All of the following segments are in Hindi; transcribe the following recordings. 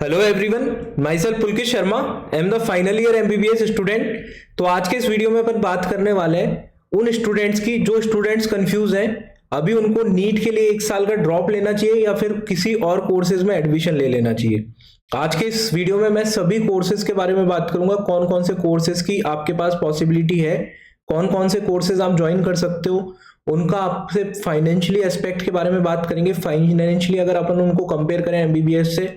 Hello everyone, my self Pulkit Sharma, I am the final year MBBS student. तो आज के इस वीडियो में अपन बात करने वाले हैं उन स्टूडेंट्स की जो स्टूडेंट्स कंफ्यूज हैं, अभी उनको नीट के लिए 1 साल का ड्रॉप लेना चाहिए या फिर किसी और कोर्सेज में एडमिशन ले लेना चाहिए। आज के इस वीडियो में मैं सभी कोर्सेज के बारे में बात करूंगा, कौन कौन से कोर्सेज की आपके पास पॉसिबिलिटी है, कौन कौन से कोर्सेज आप ज्वाइन कर सकते हो, उनका आपसे फाइनेंशियली एस्पेक्ट के बारे में बात करेंगे। फाइनेंशियली अगर अपन उनको कंपेयर करें एमबीबीएस से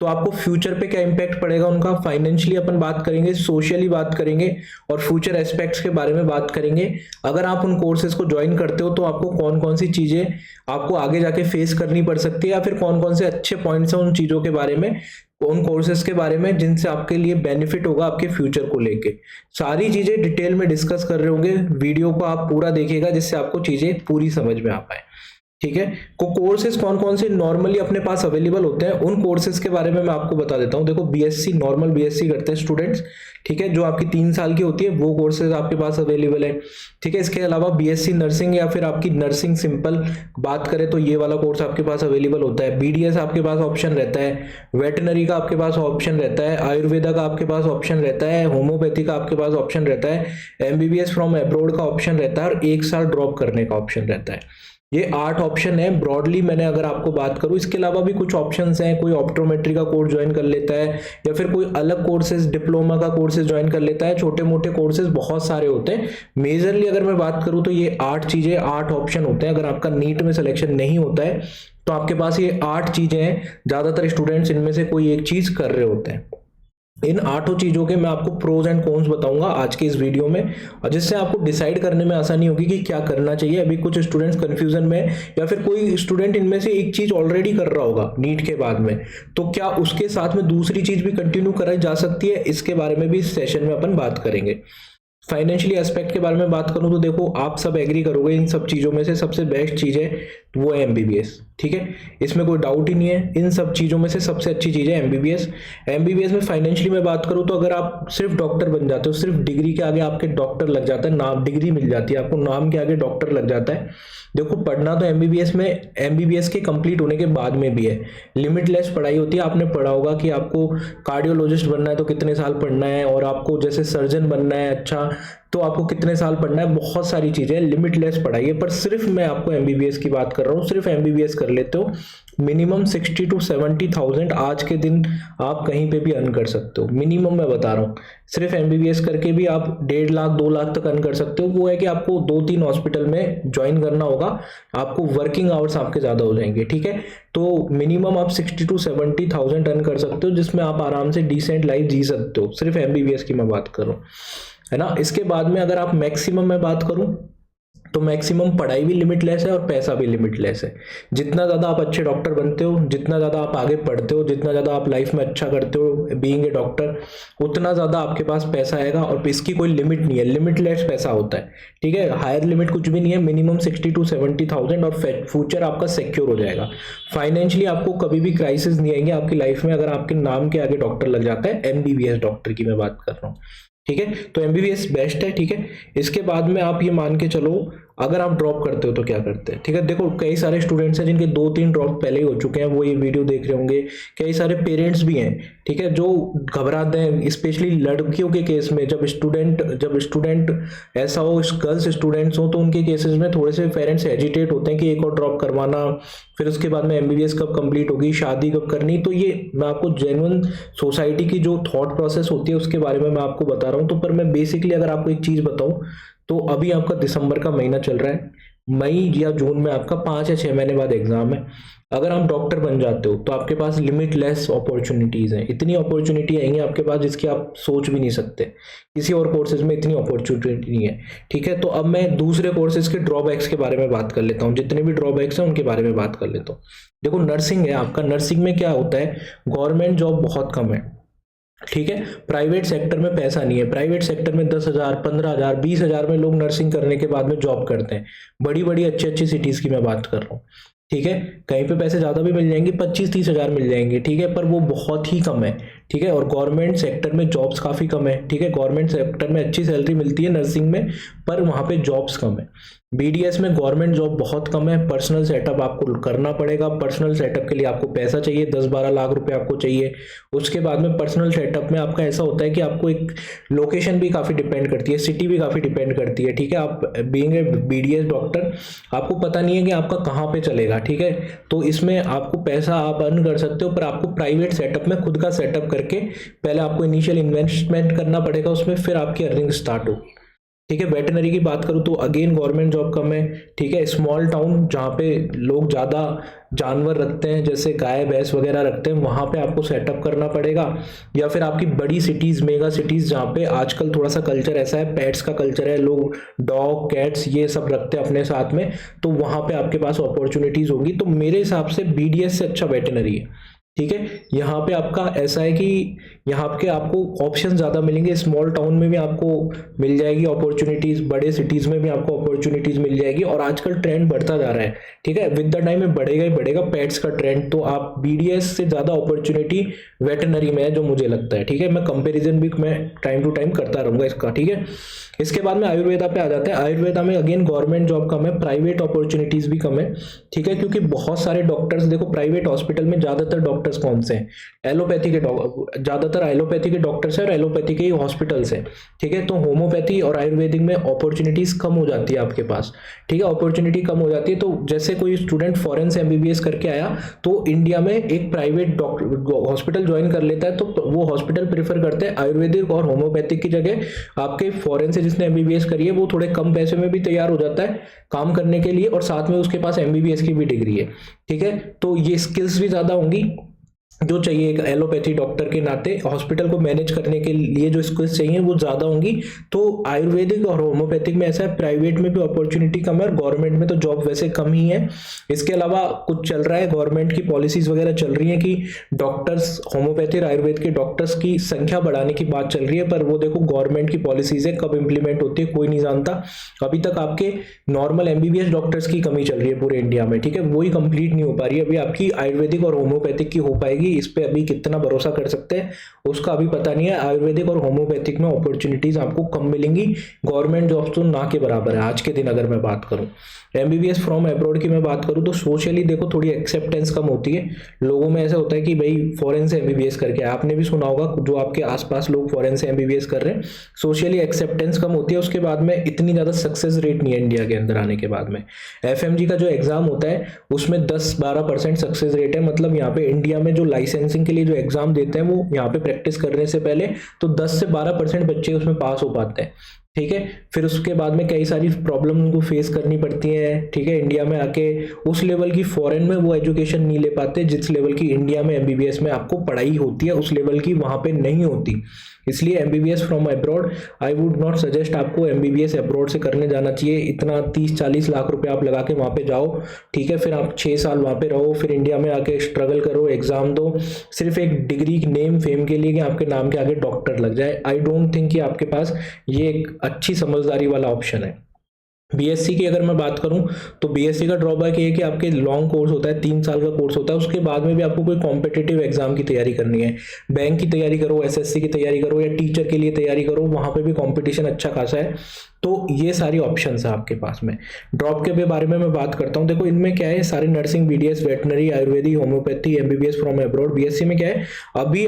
तो आपको फ्यूचर पे क्या इंपैक्ट पड़ेगा उनका, फाइनेंशियली अपन बात करेंगे, सोशली बात करेंगे और फ्यूचर एस्पेक्ट्स के बारे में बात करेंगे। अगर आप उन कोर्सेज को ज्वाइन करते हो तो आपको कौन कौन सी चीजें आपको आगे जाके फेस करनी पड़ सकती है या फिर कौन कौन से अच्छे पॉइंट्स हैं उन चीजों के बारे में, उन कोर्सेज के बारे में जिनसे आपके लिए बेनिफिट होगा आपके फ्यूचर को लेके। सारी चीजें डिटेल में डिस्कस कर रहे होंगे, वीडियो को आप पूरा देखिएगा जिससे आपको चीजें पूरी समझ में आ पाए। ठीक है, कोर्सेज कौन कौन से नॉर्मली अपने पास अवेलेबल होते हैं उन कोर्सेज के बारे में मैं आपको बता देता हूं। देखो, बीएससी नॉर्मल बीएससी करते हैं स्टूडेंट्स, ठीक है, जो आपकी 3 साल की होती है वो कोर्सेज आपके पास अवेलेबल है। ठीक है, इसके अलावा बीएससी नर्सिंग या फिर आपकी नर्सिंग सिंपल बात करें तो ये वाला कोर्स आपके पास अवेलेबल होता है। बीडीएस आपके पास ऑप्शन रहता है, वेटनरी का आपके पास ऑप्शन रहता है, आयुर्वेदा का आपके पास ऑप्शन रहता है, होम्योपैथी का आपके पास ऑप्शन रहता है, एमबीबीएस फ्रॉम अब्रॉड का ऑप्शन रहता है और 1 साल ड्रॉप करने का ऑप्शन रहता है। ये 8 ऑप्शन है ब्रॉडली, मैंने अगर आपको बात करूं। इसके अलावा भी कुछ ऑप्शंस हैं, कोई ऑप्टोमेट्री का कोर्स ज्वाइन कर लेता है या फिर कोई अलग कोर्सेज डिप्लोमा का कोर्सेज ज्वाइन कर लेता है। छोटे मोटे कोर्सेज बहुत सारे होते हैं। मेजरली अगर मैं बात करूं तो ये 8 चीजें, 8 ऑप्शन होते हैं। अगर आपका नीट में सिलेक्शन नहीं होता है तो आपके पास ये 8 चीजें हैं। ज्यादातर स्टूडेंट्स इनमें से कोई एक चीज कर रहे होते हैं। इन 8 चीजों के मैं आपको प्रोज एंड कॉन्स बताऊंगा आज के इस वीडियो में, और जिससे आपको डिसाइड करने में आसानी होगी कि क्या करना चाहिए। अभी कुछ स्टूडेंट्स कंफ्यूजन में या फिर कोई स्टूडेंट इनमें से एक चीज ऑलरेडी कर रहा होगा नीट के बाद में, तो क्या उसके साथ में दूसरी चीज भी कंटिन्यू कराई जा सकती है, इसके बारे में भी इस सेशन में अपन बात करेंगे। फाइनेंशियली एस्पेक्ट के बारे में बात करूं तो देखो, आप सब एग्री करोगे इन सब चीजों में से सबसे बेस्ट चीज है वो है एमबीबीएस। ठीक है, इसमें कोई डाउट ही नहीं है। इन सब चीजों में से सबसे अच्छी चीज है एमबीबीएस। एमबीबीएस में फाइनेंशियली मैं बात करूं तो अगर आप सिर्फ डॉक्टर बन जाते हो, सिर्फ डिग्री के आगे आपके डॉक्टर लग जाता है, नाम डिग्री मिल जाती है आपको, नाम के आगे डॉक्टर लग जाता है। देखो, पढ़ना तो एमबीबीएस में एमबीबीएस के कंप्लीट होने के बाद में भी है, लिमिटलेस पढ़ाई होती है। आपने पढ़ा होगा कि आपको कार्डियोलॉजिस्ट बनना है तो कितने साल पढ़ना है, और आपको जैसे सर्जन बनना है अच्छा तो आपको कितने साल पढ़ना है। बहुत सारी चीजें लिमिटलेस पढ़ाई है, पर सिर्फ मैं आपको एमबीबीएस की बात कर रहा हूँ। सिर्फ एमबीबीएस कर लेते हो मिनिमम 60 to 70,000 आज के दिन आप कहीं पे भी अर्न कर सकते हो। मिनिमम मैं बता रहा हूँ, सिर्फ एमबीबीएस करके भी आप 1.5 लाख 2 लाख तक अर्न कर सकते हो। वो है कि आपको 2-3 हॉस्पिटल में ज्वाइन करना होगा, आपको वर्किंग आवर्स आपके ज्यादा हो जाएंगे। ठीक है, तो मिनिमम आप 60 to 70,000 अर्न कर सकते हो, जिसमें आप आराम से डिसेंट लाइफ जी सकते हो। सिर्फ एमबीबीएस की मैं बात कर रहा हूँ, है ना। इसके बाद में अगर आप मैक्सिमम में बात करूं तो मैक्सिमम पढ़ाई भी लिमिटलेस है और पैसा भी लिमिटलेस है। जितना ज़्यादा आप अच्छे डॉक्टर बनते हो, जितना ज़्यादा आप आगे पढ़ते हो, जितना ज़्यादा आप लाइफ में अच्छा करते हो बीइंग ए डॉक्टर, उतना ज़्यादा आपके पास पैसा आएगा। और इसकी कोई लिमिट नहीं है, लिमिटलेस पैसा होता है। ठीक है, हायर लिमिट कुछ भी नहीं है, मिनिमम 60 to 70,000 और फ्यूचर आपका सिक्योर हो जाएगा। फाइनेंशियली आपको कभी भी क्राइसिस नहीं आएंगे आपकी लाइफ में अगर आपके नाम के आगे डॉक्टर लग जाता है। एमबीबीएस डॉक्टर की मैं बात कर रहा हूँ। ठीक है, तो एमबीबीएस बेस्ट है। ठीक है, इसके बाद में आप ये मान के चलो अगर आप ड्रॉप करते हो तो क्या करते हैं। ठीक है, देखो कई सारे स्टूडेंट्स हैं जिनके 2-3 ड्रॉप पहले ही हो चुके हैं, वो ये वीडियो देख रहे होंगे। कई सारे पेरेंट्स भी हैं, ठीक है, जो घबराते हैं, स्पेशली लड़कियों के केस में। जब स्टूडेंट ऐसा हो, गर्ल्स स्टूडेंट्स हो, तो उनके केसेस में थोड़े से पेरेंट्स हेजिटेट होते हैं कि एक और ड्रॉप करवाना, फिर उसके बाद में एमबीबीएस कब कंप्लीट होगी, शादी कब करनी। तो ये मैं आपको जेन्युइन सोसाइटी की जो थॉट प्रोसेस होती है उसके बारे में मैं आपको बता रहा हूँ। तो पर मैं बेसिकली अगर आपको एक चीज बताऊं तो अभी आपका दिसंबर का महीना चल रहा है, मई या जून में आपका 5 या 6 महीने बाद एग्जाम है। अगर आप डॉक्टर बन जाते हो तो आपके पास लिमिटलेस अपॉर्चुनिटीज हैं। इतनी अपॉर्चुनिटी आएंगी आपके पास जिसकी आप सोच भी नहीं सकते, किसी और कोर्सेज में इतनी अपॉर्चुनिटी नहीं है। ठीक है, तो अब मैं दूसरे कोर्सेज के ड्रॉबैक्स के बारे में बात कर लेता हूँ। जितने भी ड्रॉबैक्स हैं उनके बारे में बात कर लेता हूँ। देखो, नर्सिंग है आपका, नर्सिंग में क्या होता है, गवर्नमेंट जॉब बहुत कम है। ठीक है, प्राइवेट सेक्टर में पैसा नहीं है। प्राइवेट सेक्टर में 10,000, 15,000, 20,000 में लोग नर्सिंग करने के बाद में जॉब करते हैं। बड़ी बड़ी अच्छी अच्छी सिटीज की मैं बात कर रहा हूँ। ठीक है, कहीं पे पैसे ज्यादा भी मिल जाएंगे, 25-30 हजार मिल जाएंगे। ठीक है, पर वो बहुत ही कम है। ठीक है, और गवर्नमेंट सेक्टर में जॉब्स काफी कम है। ठीक है, गवर्नमेंट सेक्टर में अच्छी सैलरी मिलती है नर्सिंग में, पर वहां पे जॉब्स कम है। बीडीएस में गवर्नमेंट जॉब बहुत कम है, पर्सनल सेटअप आपको करना पड़ेगा। पर्सनल सेटअप के लिए आपको पैसा चाहिए, 10-12 लाख रुपए आपको चाहिए। उसके बाद में पर्सनल सेटअप में आपका ऐसा होता है कि आपको एक लोकेशन भी काफ़ी डिपेंड करती है, सिटी भी काफ़ी डिपेंड करती है, ठीक है। आप बीइंग ए बीडीएस डॉक्टर, आपको पता नहीं है कि आपका कहाँ पे चलेगा, ठीक है। तो इसमें आपको पैसा आप अर्न कर सकते हो, पर आपको प्राइवेट सेटअप में खुद का सेटअप करके पहले आपको इनिशियल इन्वेस्टमेंट करना पड़ेगा उसमें, फिर आपकी अर्निंग स्टार्ट होगी, ठीक है। वेटनरी की बात करूँ तो अगेन गवर्नमेंट जॉब कम है, ठीक है। स्मॉल टाउन जहाँ पे लोग ज़्यादा जानवर रखते हैं, जैसे गाय भैंस वगैरह रखते हैं, वहाँ पे आपको सेटअप करना पड़ेगा। या फिर आपकी बड़ी सिटीज़, मेगा सिटीज़, जहाँ पे आजकल थोड़ा सा कल्चर ऐसा है, पेट्स का कल्चर है, लोग डॉग कैट्स ये सब रखते हैं अपने साथ में, तो वहाँ पे आपके पास अपॉर्चुनिटीज़ होंगी। तो मेरे हिसाब से बीडीएस से अच्छा वेटनरी है, ठीक है। यहाँ पे आपका ऐसा है कि यहाँ पे आपको ऑप्शन ज़्यादा मिलेंगे, स्मॉल टाउन में भी आपको मिल जाएगी अपॉर्चुनिटीज़, बड़े सिटीज़ में भी आपको अपॉर्चुनिटीज़ मिल जाएगी। और आजकल ट्रेंड बढ़ता जा रहा है, ठीक है, विद द टाइम में बढ़ेगा ही बढ़ेगा पेट्स का ट्रेंड। तो आप बीडीएस से ज़्यादा अपॉर्चुनिटी वेटनरी में है, जो मुझे लगता है, ठीक है। मैं कंपेरिजन भी मैं टाइम टू टाइम करता रहूँगा इसका, ठीक है। इसके बाद में आयुर्वेदा पे आ जाते हैं। आयुर्वेदा में अगेन गवर्नमेंट जॉब कम है, प्राइवेट अपॉर्चुनिटीज़ भी कम है, ठीक है। क्योंकि बहुत सारे डॉक्टर्स, देखो प्राइवेट हॉस्पिटल में ज़्यादातर डॉक्टर्स कौन से हैं, एलोपैथी के ज़्यादातर एलोपैथी के डॉक्टर्स हैं और एलोपैथी के हॉस्पिटल्स हैं, ठीक है। तो होम्योपैथी और आयुर्वेदिक में अपॉर्चुनिटीज़ कम हो जाती है आपके पास, ठीक है, अपॉर्चुनिटी कम हो जाती है। तो जैसे कोई स्टूडेंट फॉरेन से एमबीबीएस करके आया, तो इंडिया में एक प्राइवेट हॉस्पिटल ज्वाइन कर लेता है, तो वो हॉस्पिटल प्रेफर करते हैं आयुर्वेदिक और होम्योपैथिक की जगह। आपके फॉरेन से जिसने एमबीबीएस करी है, वो थोड़े कम पैसे में भी तैयार हो जाता है काम करने के लिए, और साथ में उसके पास एमबीबीएस की भी डिग्री है, ठीक है। तो ये स्किल्स भी ज़्यादा होंगी जो चाहिए एक एलोपैथी डॉक्टर के नाते, हॉस्पिटल को मैनेज करने के लिए जो स्किल्स चाहिए वो ज़्यादा होंगी। तो आयुर्वेदिक और होम्योपैथिक में ऐसा है, प्राइवेट में भी अपॉर्चुनिटी कम है और गवर्नमेंट में तो जॉब वैसे कम ही है। इसके अलावा कुछ चल रहा है, गवर्नमेंट की पॉलिसीज़ वगैरह चल रही हैं कि डॉक्टर्स, होम्योपैथी और आयुर्वेद के डॉक्टर्स की संख्या बढ़ाने की बात चल रही है, पर वो देखो गवर्नमेंट की पॉलिसीज़ है, कब इंप्लीमेंट होती है कोई नहीं जानता। अभी तक आपके नॉर्मल एमबीबीएस डॉक्टर्स की कमी चल रही है पूरे इंडिया में, ठीक है, वही कंप्लीट नहीं हो पा रही है। अभी आपकी आयुर्वेदिक और होम्योपैथिक की हो पाएगी, इस पे अभी कितना भरोसा कर सकते हैं उसका अभी पता नहीं है। आयुर्वेदिक और होम्योपैथिक में अपॉर्चुनिटीज आपको कम मिलेंगी, गवर्नमेंट जॉब्स तो ना के बराबर है आज के दिन। अगर मैं बात करूं एमबीबीएस फ्रॉम अब्रॉड की मैं बात करूं, तो सोशली देखो थोड़ी एक्सेप्टेंस कम होती है लोगों में। ऐसा होता है कि भाई फॉरेन से एमबीबीएस करके, आपने भी सुना होगा जो आपके आसपास लोग फॉरेन से एमबीबीएस कर रहे हैं, सोशली एक्सेप्टेंस कम होती है। उसके बाद में इतनी ज़्यादा सक्सेस रेट नहीं है इंडिया के अंदर आने के बाद में। एफएमजी का जो एग्जाम होता है उसमें 10-12% सक्सेस रेट है, मतलब यहाँ पे इंडिया में जो लाइसेंसिंग के लिए जो एग्जाम देते हैं वो यहाँ पे प्रैक्टिस करने से पहले तो 10 से 12% बच्चे उसमें पास हो पाते हैं, ठीक है। फिर उसके बाद में कई सारी प्रॉब्लम उनको फेस करनी पड़ती है, ठीक है। इंडिया में आके उस लेवल की फॉरेन में वो एजुकेशन नहीं ले पाते जिस लेवल की इंडिया में एमबीबीएस में आपको पढ़ाई होती है, उस लेवल की वहाँ पे नहीं होती। इसलिए MBBS from abroad I would not suggest आपको एमबीबीएस अब्रॉड से करने जाना चाहिए। इतना 30-40 लाख रुपए आप लगा के वहाँ पे जाओ, ठीक है, फिर आप 6 साल वहाँ पे रहो, फिर इंडिया में आके स्ट्रगल करो, एग्जाम दो, सिर्फ एक डिग्री नेम फेम के लिए कि आपके नाम के आगे डॉक्टर लग जाए। आई डोंट थिंक कि आपके पास ये एक अच्छी समझदारी वाला ऑप्शन है। बीएससी की अगर मैं बात करूं तो बीएससी का ड्रॉबैक ये है कि आपके लॉन्ग कोर्स होता है, 3 साल का कोर्स होता है, उसके बाद में भी आपको कोई कॉम्पिटिटिव एग्जाम की तैयारी करनी है, बैंक की तैयारी करो, एसएससी की तैयारी करो या टीचर के लिए तैयारी करो, वहां पे भी कंपटीशन अच्छा खासा है। तो ये सारी ऑप्शंस है आपके पास में। ड्रॉप के बारे में मैं बात करता हूँ, देखो इनमें क्या है, सारे nursing, BDS, veterinary, Ayurvedic, homeopathy, MBBS from abroad. BSc में क्या है, अभी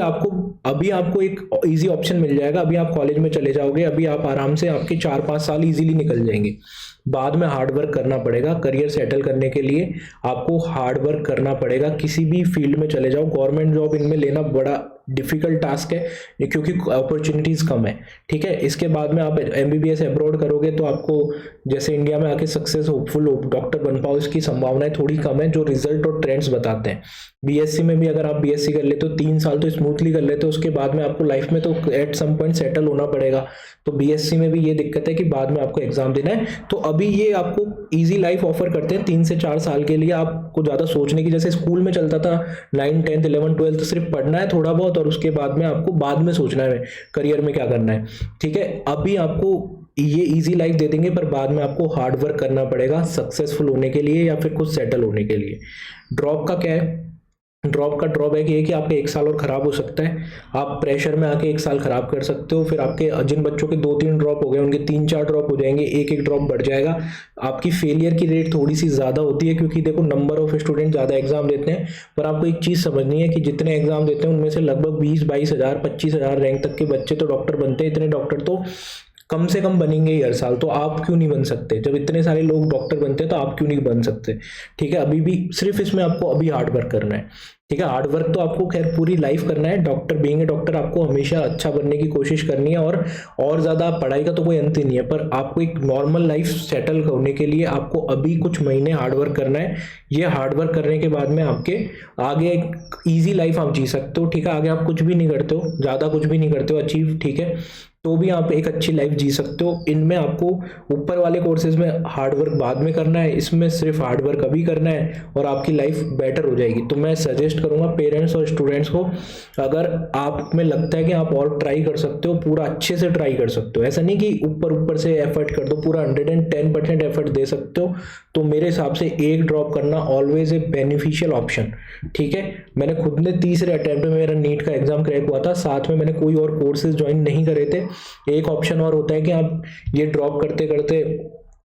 आपको एक इजी ऑप्शन मिल जाएगा, अभी आप कॉलेज में चले जाओगे, अभी आप आराम से आपके 4-5 साल इजीली निकल जाएंगे। बाद में हार्ड वर्क करना पड़ेगा, करियर सेटल करने के लिए आपको हार्ड वर्क करना पड़ेगा। किसी भी फील्ड में चले जाओ, गवर्नमेंट जॉब इनमें लेना बड़ा डिफिकल्ट टास्क है क्योंकि अपॉर्चुनिटीज कम है, ठीक है। इसके बाद में आप एमबीबीएस अब्रॉड करोगे तो आपको जैसे इंडिया में आके सक्सेस होपफुल डॉक्टर बन पाओ, इसकी संभावनाएं थोड़ी कम है, जो रिजल्ट और ट्रेंड्स बताते हैं। बीएससी में भी अगर आप बीएससी कर लेते हो 3 साल तो स्मूथली कर लेते हो, उसके बाद में आपको लाइफ में तो एट सम पॉइंट सेटल होना पड़ेगा। तो बीएससी में भी ये दिक्कत है कि बाद में आपको एग्जाम देना है। तो अभी ये आपको इजी लाइफ ऑफर करते हैं 3 से 4 साल के लिए, आपको ज़्यादा सोचने की, जैसे स्कूल में चलता था 9, 10, 11, 12 सिर्फ पढ़ना है थोड़ा बहुत और उसके बाद में आपको बाद में सोचना है करियर में क्या करना है, ठीक है। अभी आपको ये इजी लाइफ दे देंगे पर बाद में आपको हार्ड वर्क करना पड़ेगा सक्सेसफुल होने के लिए या फिर कुछ सेटल होने के लिए। ड्रॉप का क्या है, ड्रॉप का ड्रॉबैक ये है कि आपका 1 साल और ख़राब हो सकता है, आप प्रेशर में आके 1 साल ख़राब कर सकते हो। फिर आपके जिन बच्चों के 2-3 ड्रॉप हो गए उनके 3-4 ड्रॉप हो जाएंगे, एक ड्रॉप बढ़ जाएगा। आपकी फेलियर की रेट थोड़ी सी ज़्यादा होती है, क्योंकि देखो नंबर ऑफ स्टूडेंट ज़्यादा एग्जाम देते हैं, पर आपको एक चीज़ समझनी है कि जितने एग्जाम देते हैं उनमें से लगभग 20-22 हज़ार 25 हज़ार रैंक तक के बच्चे तो डॉक्टर बनते हैं। इतने डॉक्टर तो कम से कम बनेंगे ही हर साल, तो आप क्यों नहीं बन सकते? जब इतने सारे लोग डॉक्टर बनते हैं तो आप क्यों नहीं बन सकते? ठीक है, अभी भी सिर्फ इसमें आपको अभी हार्ड वर्क करना है। ठीक है, हार्ड वर्क तो आपको खैर पूरी लाइफ करना है। डॉक्टर बीइंग ए डॉक्टर आपको हमेशा अच्छा बनने की कोशिश करनी है, और ज़्यादा पढ़ाई का तो कोई अंत ही नहीं है, पर आपको एक नॉर्मल लाइफ सेटल होने के लिए आपको अभी कुछ महीने हार्ड वर्क करना है। ये हार्ड वर्क करने के बाद में आपके आगे एक ईजी लाइफ आप जी सकते हो। ठीक है, आगे आप कुछ भी नहीं करते हो, ज़्यादा कुछ भी नहीं करते हो अचीव, ठीक है, तो भी आप एक अच्छी लाइफ जी सकते हो। इनमें आपको ऊपर वाले कोर्सेज में हार्ड वर्क बाद में करना है, इसमें सिर्फ हार्ड वर्क अभी करना है और आपकी लाइफ बेटर हो जाएगी। तो मैं सजेस्ट करूंगा पेरेंट्स और स्टूडेंट्स को, अगर आप में लगता है कि आप और ट्राई कर सकते हो, पूरा अच्छे से ट्राई कर सकते हो, ऐसा नहीं कि ऊपर ऊपर से एफर्ट कर दो, पूरा 110% एफर्ट दे सकते हो, तो मेरे हिसाब से एक ड्रॉप करना ऑलवेज ए बेनिफिशियल ऑप्शन। ठीक है, मैंने खुद ने तीसरे अटेम्प्ट में मेरा नीट का एग्जाम क्रैक हुआ था, साथ में मैंने कोई और कोर्सेज ज्वाइन नहीं करे थे। एक ऑप्शन और होता है कि आप ये ड्रॉप करते करते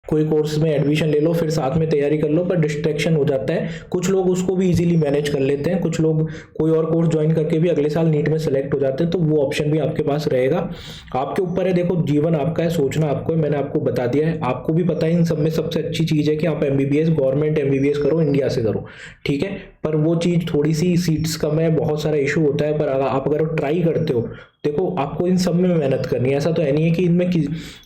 कोई कोर्स में एडमिशन ले लो, फिर साथ में तैयारी कर लो, पर डिस्ट्रैक्शन हो जाता है। कुछ लोग उसको भी इजीली मैनेज कर लेते हैं, कुछ लोग कोई और कोर्स ज्वाइन करके भी अगले साल नीट में सेलेक्ट हो जाते हैं, तो वो ऑप्शन भी आपके पास रहेगा। आपके ऊपर है, देखो जीवन आपका है, सोचना आपको है, मैंने आपको बता दिया है। आपको भी पता है इन सब में सबसे अच्छी चीज़ है कि आप एमबीबीएस गवर्नमेंट एमबीबीएस करो, इंडिया से करो, ठीक है, पर वो चीज़ थोड़ी सी सीट्स कम है, बहुत सारा इशू होता है, पर आप अगर ट्राई करते हो, देखो आपको इन सब में मेहनत करनी है। ऐसा तो है नहीं है कि इनमें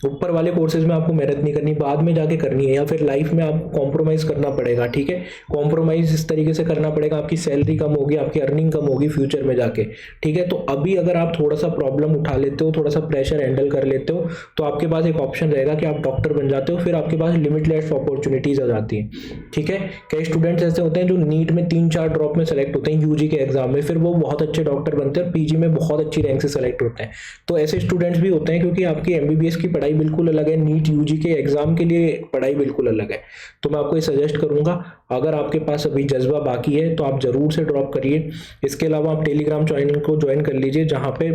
ऊपर वाले कोर्सेज में आपको मेहनत नहीं करनी, बाद में जाके करनी है, या फिर लाइफ में आपको कॉम्प्रोमाइज़ करना पड़ेगा। ठीक है, कॉम्प्रोमाइज़ इस तरीके से करना पड़ेगा, आपकी सैलरी कम होगी, आपकी अर्निंग कम होगी फ्यूचर में जाके। ठीक है, तो अभी अगर आप थोड़ा सा प्रॉब्लम उठा लेते हो, थोड़ा सा प्रेशर हैंडल कर लेते हो, तो आपके पास एक ऑप्शन रहेगा कि आप डॉक्टर बन जाते हो, फिर आपके पास लिमिटलेस अपॉर्चुनिटीज आ जाती हैं। ठीक है, कई स्टूडेंट्स ऐसे होते हैं जो नीट में 3-4 ड्रॉप में सेलेक्ट होते हैं यूजी के एग्जाम में, फिर वो बहुत अच्छे डॉक्टर बनते हैं और पीजी में बहुत अच्छी रैंक से सेलेक्ट होते हैं। तो ऐसे स्टूडेंट्स भी होते हैं, क्योंकि आपकी एमबीबीएस की पढ़ाई बिल्कुल अलग है, नीट यूजी के एग्जाम के लिए पढ़ाई बिल्कुल अलग है। तो मैं आपको ये सजेस्ट करूंगा, अगर आपके पास अभी जज्बा बाकी है तो आप जरूर से ड्रॉप करिए। इसके अलावा आप टेलीग्राम चैनल को ज्वाइन कर लीजिए, जहाँ पे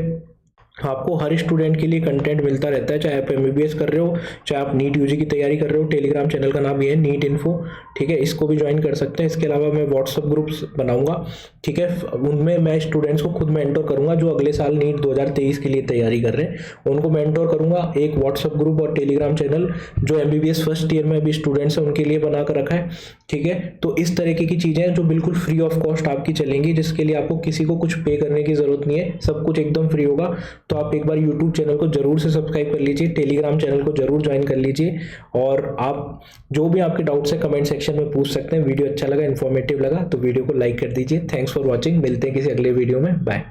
आपको हर स्टूडेंट के लिए कंटेंट मिलता रहता है, चाहे आप एमबीबीएस कर रहे हो, चाहे आप नीट यूजी की तैयारी कर रहे हो। टेलीग्राम चैनल का नाम ये है नीट इन्फो, ठीक है, इसको भी ज्वाइन कर सकते हैं। इसके अलावा मैं व्हाट्सअप ग्रुप्स बनाऊंगा, ठीक है, उनमें मैं स्टूडेंट्स को खुद मेंटोर करूंगा जो अगले साल नीट 2023 के लिए तैयारी कर रहे हैं, उनको मेंटोर करूंगा। एक व्हाट्सअप ग्रुप और टेलीग्राम चैनल जो एमबीबीएस फर्स्ट ईयर में अभी स्टूडेंट्स हैं उनके लिए बना कर रखा है। ठीक है, तो इस तरीके की चीज़ें हैं जो बिल्कुल फ्री ऑफ कॉस्ट आपकी चलेंगी, जिसके लिए आपको किसी को कुछ पे करने की जरूरत नहीं है, सब कुछ एकदम फ्री होगा। तो आप एक बार यूट्यूब चैनल को जरूर से सब्सक्राइब कर लीजिए, टेलीग्राम चैनल को जरूर ज्वाइन कर लीजिए, और आप जो भी आपके डाउट्स है कमेंट सेक्शन में पूछ सकते हैं। वीडियो अच्छा लगा, इन्फॉर्मेटिव लगा तो वीडियो को लाइक कर दीजिए। थैंक्स फॉर वॉचिंग, मिलते हैं किसी अगले वीडियो में, बाय।